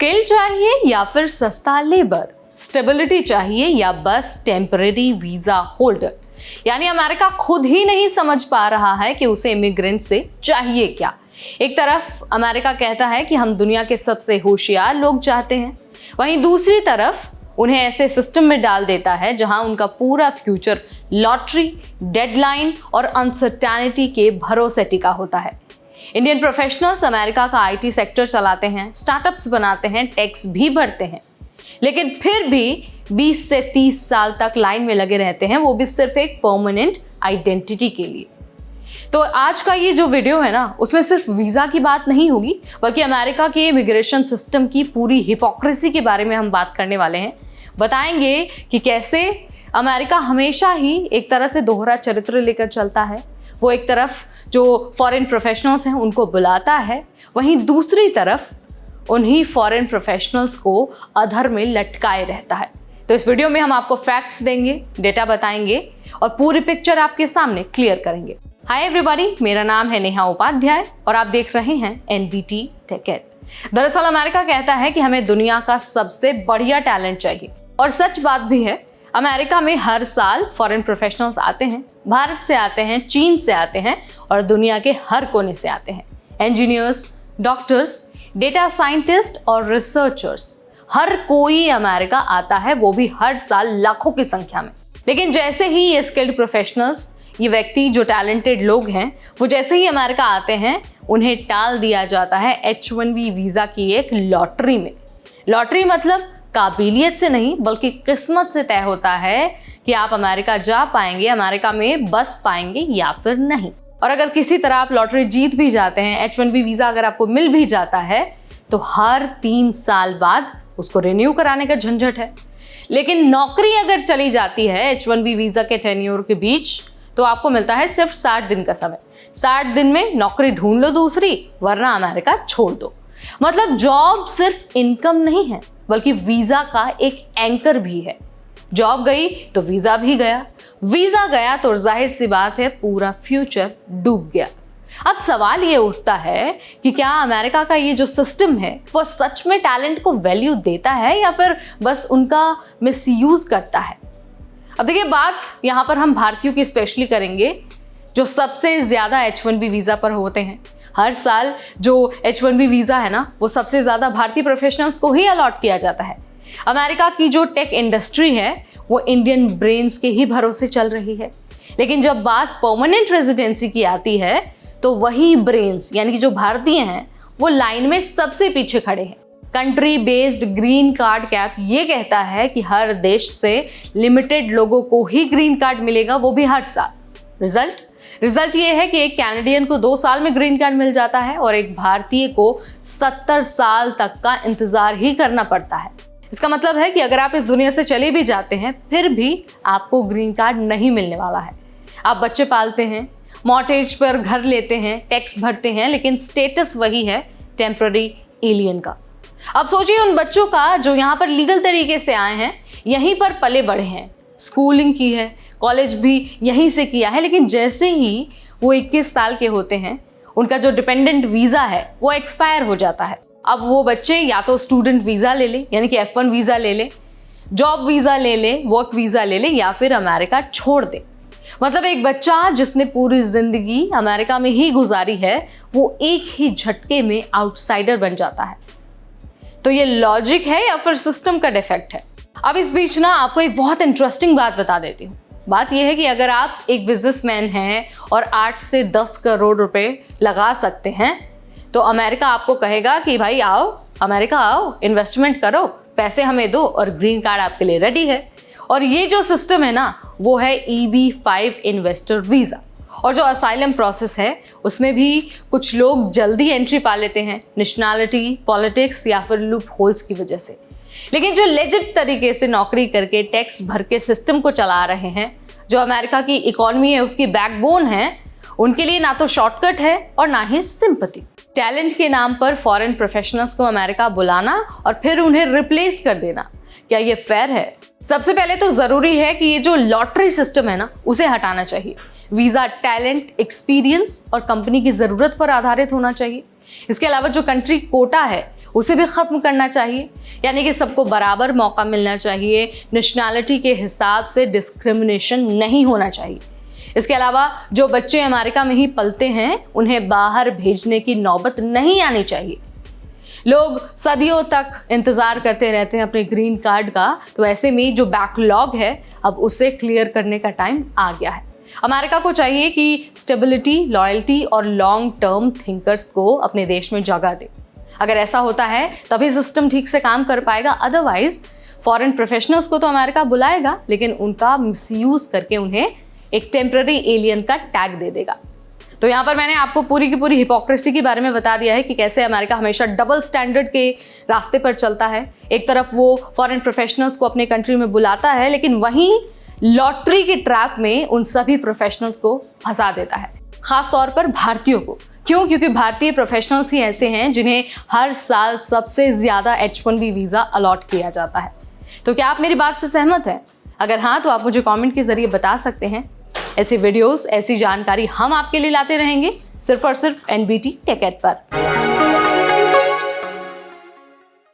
Skill चाहिए या फिर सस्ता लेबर, स्टेबिलिटी चाहिए या बस टेम्परेरी वीजा होल्डर। यानी अमेरिका खुद ही नहीं समझ पा रहा है कि उसे इमिग्रेंट से चाहिए क्या। एक तरफ अमेरिका कहता है कि हम दुनिया के सबसे होशियार लोग चाहते हैं, वहीं दूसरी तरफ उन्हें ऐसे सिस्टम में डाल देता है जहां उनका पूरा फ्यूचर लॉटरी, डेडलाइन और अनसर्टेनिटी के भरोसे टिका होता है। इंडियन प्रोफेशनल्स अमेरिका का आईटी सेक्टर चलाते हैं, स्टार्टअप्स बनाते हैं, टैक्स भी भरते हैं, लेकिन फिर भी 20 से 30 साल तक लाइन में लगे रहते हैं, वो भी सिर्फ एक परमानेंट आइडेंटिटी के लिए। तो आज का ये जो वीडियो है ना, उसमें सिर्फ वीज़ा की बात नहीं होगी, बल्कि अमेरिका के इमिग्रेशन सिस्टम की पूरी हिपोक्रेसी के बारे में हम बात करने वाले हैं। बताएंगे कि कैसे अमेरिका हमेशा ही एक तरह से दोहरा चरित्र लेकर चलता है। वो एक तरफ जो फॉरेन प्रोफेशनल्स हैं उनको बुलाता है, वहीं दूसरी तरफ उन्हीं फॉरेन प्रोफेशनल्स को अधर में लटकाए रहता है। तो इस वीडियो में हम आपको फैक्ट्स देंगे, डेटा बताएंगे और पूरी पिक्चर आपके सामने क्लियर करेंगे। हाय एवरीबॉडी, मेरा नाम है नेहा उपाध्याय और आप देख रहे हैं NBT Tech Ed। दरअसल अमेरिका कहता है कि हमें दुनिया का सबसे बढ़िया टैलेंट चाहिए, और सच बात भी है। अमेरिका में हर साल फॉरेन प्रोफेशनल्स आते हैं, भारत से आते हैं, चीन से आते हैं और दुनिया के हर कोने से आते हैं। इंजीनियर्स, डॉक्टर्स, डेटा साइंटिस्ट और रिसर्चर्स, हर कोई अमेरिका आता है, वो भी हर साल लाखों की संख्या में। लेकिन जैसे ही ये स्किल्ड प्रोफेशनल्स, ये व्यक्ति जो टैलेंटेड लोग हैं, वो जैसे ही अमेरिका आते हैं, उन्हें टाल दिया जाता है H1B वीज़ा की एक लॉटरी में। लॉटरी मतलब काबिलियत से नहीं बल्कि किस्मत से तय होता है कि आप अमेरिका जा पाएंगे, अमेरिका में बस पाएंगे या फिर नहीं। और अगर किसी तरह आप लॉटरी जीत भी जाते हैं, H1B वीज़ा अगर आपको मिल भी जाता है, तो हर 3 साल बाद उसको रिन्यू कराने का झंझट है। लेकिन नौकरी अगर चली जाती है H1B वीज़ा के टेन्योर के बीच, तो आपको मिलता है सिर्फ 60 दिन का समय। 60 दिन में नौकरी ढूंढ लो दूसरी, वरना अमेरिका छोड़ दो। मतलब जॉब सिर्फ इनकम नहीं है, बल्कि वीज़ा का एक एंकर भी है। जॉब गई तो वीज़ा भी गया, वीज़ा गया तो जाहिर सी बात है पूरा फ्यूचर डूब गया। अब सवाल ये उठता है कि क्या अमेरिका का ये जो सिस्टम है वो सच में टैलेंट को वैल्यू देता है या फिर बस उनका मिसयूज करता है। अब देखिए, बात यहाँ पर हम भारतीयों की स्पेशली करेंगे, जो सबसे ज़्यादा H1B वीज़ा पर होते हैं। हर साल जो H1B वीज़ा है ना, वो सबसे ज़्यादा भारतीय प्रोफेशनल्स को ही अलॉट किया जाता है। अमेरिका की जो टेक इंडस्ट्री है वो इंडियन ब्रेन्स के ही भरोसे चल रही है। लेकिन जब बात परमानेंट रेजिडेंसी की आती है, तो वही ब्रेन्स यानी कि जो भारतीय हैं, वो लाइन में सबसे पीछे खड़े हैं। Country based green card cap ये कहता है कि हर देश से लिमिटेड लोगों को ही ग्रीन कार्ड मिलेगा, वो भी हर साल। रिजल्ट ये है कि एक कैनेडियन को 2 साल में ग्रीन कार्ड मिल जाता है और एक भारतीय को 70 साल तक का इंतजार ही करना पड़ता है। इसका मतलब है कि अगर आप इस दुनिया से चले भी जाते हैं, फिर भी आपको ग्रीन कार्ड नहीं मिलने वाला है। आप बच्चे पालते हैं, मॉर्टगेज पर घर लेते हैं, टैक्स भरते हैं, लेकिन स्टेटस वही है टेम्पररी एलियन का। अब सोचिए उन बच्चों का जो यहाँ पर लीगल तरीके से आए हैं, यहीं पर पले बढ़े हैं, स्कूलिंग की है, कॉलेज भी यहीं से किया है, लेकिन जैसे ही वो 21 साल के होते हैं, उनका जो डिपेंडेंट वीज़ा है वो एक्सपायर हो जाता है। अब वो बच्चे या तो स्टूडेंट वीज़ा ले ले यानी कि F1 वीज़ा ले ले, जॉब वीज़ा ले ले, वर्क वीज़ा ले ले, या फिर अमेरिका छोड़ दे। मतलब एक बच्चा जिसने पूरी जिंदगी अमेरिका में ही गुजारी है, वो एक ही झटके में आउटसाइडर बन जाता है। तो ये लॉजिक है या फिर सिस्टम का डिफेक्ट है? अब इस बीच ना आपको एक बहुत इंटरेस्टिंग बात बता देती हूँ। बात यह है कि अगर आप एक बिजनेसमैन हैं और 8 से 10 करोड़ रुपए लगा सकते हैं, तो अमेरिका आपको कहेगा कि भाई आओ, अमेरिका आओ, इन्वेस्टमेंट करो, पैसे हमें दो और ग्रीन कार्ड आपके लिए रेडी है। और ये जो सिस्टम है ना, वो है EB-5 इन्वेस्टर वीज़ा। और जो असाइलम प्रोसेस है, उसमें भी कुछ लोग जल्दी एंट्री पा लेते हैं, नेशनैलिटी, पॉलिटिक्स या फिर लूप होल्स की वजह से। लेकिन जो लेजिट तरीके से नौकरी करके टैक्स भर के सिस्टम को चला रहे हैं, जो अमेरिका की इकोनॉमी है उसकी बैकबोन है, उनके लिए ना तो शॉर्टकट है और ना ही सिंपैथी। टैलेंट के नाम पर फॉरेन प्रोफेशनल्स को अमेरिका बुलाना और फिर उन्हें रिप्लेस कर देना, क्या ये फेयर है? सबसे पहले तो जरूरी है कि ये जो लॉटरी सिस्टम है ना, उसे हटाना चाहिए। वीज़ा टैलेंट, एक्सपीरियंस और कंपनी की ज़रूरत पर आधारित होना चाहिए। इसके अलावा जो कंट्री कोटा है उसे भी ख़त्म करना चाहिए, यानी कि सबको बराबर मौका मिलना चाहिए, नेशनैलिटी के हिसाब से डिस्क्रिमिनेशन नहीं होना चाहिए। इसके अलावा जो बच्चे अमेरिका में ही पलते हैं उन्हें बाहर भेजने की नौबत नहीं आनी चाहिए। लोग सदियों तक इंतज़ार करते रहते हैं अपने ग्रीन कार्ड का, तो ऐसे में जो बैकलॉग है अब उसे क्लियर करने का टाइम आ गया है। अमेरिका को चाहिए कि स्टेबिलिटी, लॉयल्टी और लॉन्ग टर्म थिंकर्स को अपने देश में जगह दे। अगर ऐसा होता है तभी सिस्टम ठीक से काम कर पाएगा, अदरवाइज फॉरेन प्रोफेशनल्स को तो अमेरिका बुलाएगा लेकिन उनका मिसयूज करके उन्हें एक टेम्पररी एलियन का टैग दे देगा। तो यहाँ पर मैंने आपको पूरी की पूरी हिपोक्रेसी के बारे में बता दिया है कि कैसे अमेरिका हमेशा डबल स्टैंडर्ड के रास्ते पर चलता है। एक तरफ वो फॉरेन प्रोफेशनल्स को अपने कंट्री में बुलाता है, लेकिन वहीं लॉटरी के ट्रैप में उन सभी प्रोफेशनल्स को फंसा देता है, खास तौर पर भारतीयों को। क्यों? क्योंकि भारतीय प्रोफेशनल्स ही ऐसे हैं जिन्हें हर साल सबसे ज़्यादा H1B वीज़ा अलॉट किया जाता है। तो क्या आप मेरी बात से सहमत हैं? अगर हाँ तो आप मुझे कमेंट के ज़रिए बता सकते हैं। ऐसी वीडियोस, ऐसी जानकारी हम आपके लिए लाते रहेंगे सिर्फ और सिर्फ NBT टेक एड पर।